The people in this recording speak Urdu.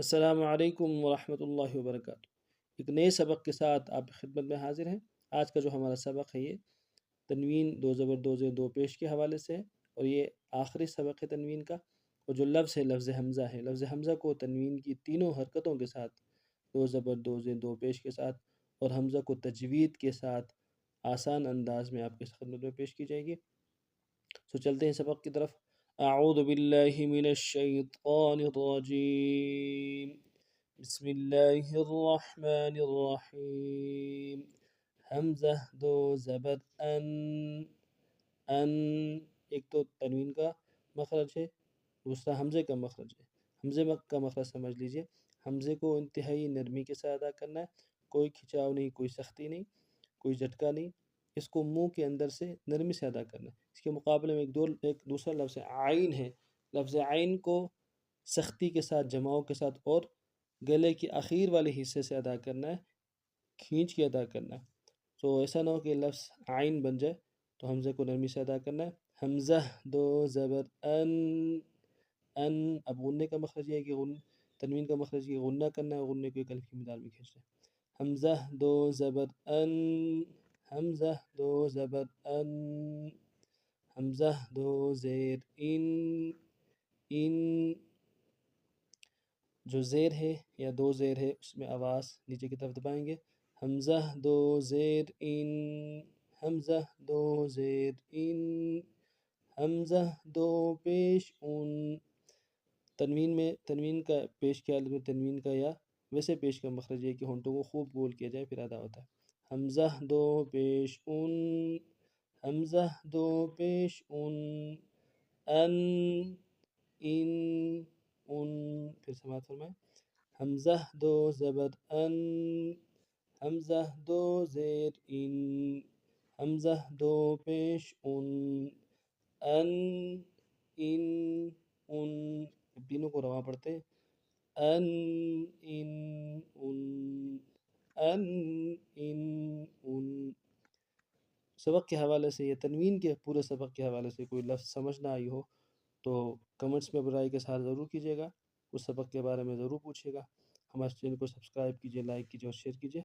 السلام علیکم ورحمۃ اللہ وبرکاتہ۔ ایک نئے سبق کے ساتھ آپ کی خدمت میں حاضر ہیں۔ آج کا جو ہمارا سبق ہے یہ تنوین دو زبر دو زیر دو پیش کے حوالے سے ہے، اور یہ آخری سبق ہے تنوین کا۔ اور جو لفظ ہے لفظ حمزہ ہے، لفظ حمزہ کو تنوین کی تینوں حرکتوں کے ساتھ، دو زبر دو زیر دو پیش کے ساتھ، اور حمزہ کو تجوید کے ساتھ آسان انداز میں آپ کی خدمت میں پیش کی جائے گی۔ سو چلتے ہیں سبق کی طرف۔ اعوذ باللہ من الشیطان الرجیم، بسم اللہ الرحمن الرحیم۔ حمزہ دو زبر ان، ایک تو تنوین کا مخرج ہے، دوسرا حمزے کا مخرج ہے۔ حمزے کا مخرج سمجھ لیجئے، حمزے کو انتہائی نرمی کے ساتھ ادا کرنا ہے، کوئی کھچاؤ نہیں، کوئی سختی نہیں، کوئی جھٹکا نہیں، اس کو منہ کے اندر سے نرمی سے ادا کرنا ہے۔ اس کے مقابلے میں ایک دوسرا لفظ عین ہے، لفظ عین کو سختی کے ساتھ، جماؤ کے ساتھ اور گلے کے آخر والے حصے سے ادا کرنا ہے، کھینچ کے ادا کرنا ہے۔ تو ایسا نہ ہو کہ لفظ عین بن جائے، تو حمزے کو نرمی سے ادا کرنا ہے۔ حمزہ دو زبر ان، اب غنے کا مخرج یہ ہے کہ تنوین کا مخرج یہ غنہ کرنا ہے، غنے کو ایک الف کی مدار میں کھینچنا ہے۔ حمزہ دو زبر ان، حمزہ دو زبر ان، حمزہ دو زیر ان، جو زیر ہے یا دو زیر ہے اس میں آواز نیچے کی طرف دبائیں گے۔ حمزہ دو زیر ان، حمزہ دو زیر ان، حمزہ دو پیش ان۔ تنوین کا پیش کے حالت میں تنوین کا یا ویسے پیش کا مخرج ہے کہ ہونٹوں کو خوب گول کیا جائے پھر ادا ہوتا ہے۔ حمزہ دو پیش ان، حمزہ دو پیش ان، ان، پھر سماعت فرمائیں۔ حمزہ دو زبر ان، حمزہ دو زیر ان، حمزہ دو پیش ان، تینوں کو رواں پڑھتے ہیں۔ ان، سبق کے حوالے سے یا تنوین کے پورے سبق کے حوالے سے کوئی لفظ سمجھ نہ آئی ہو تو کمنٹس میں برائے کے ساتھ ضرور کیجیے گا، اس سبق کے بارے میں ضرور پوچھیے گا۔ ہمارے چینل کو سبسکرائب کیجیے، لائک کیجیے اور شیئر کیجیے۔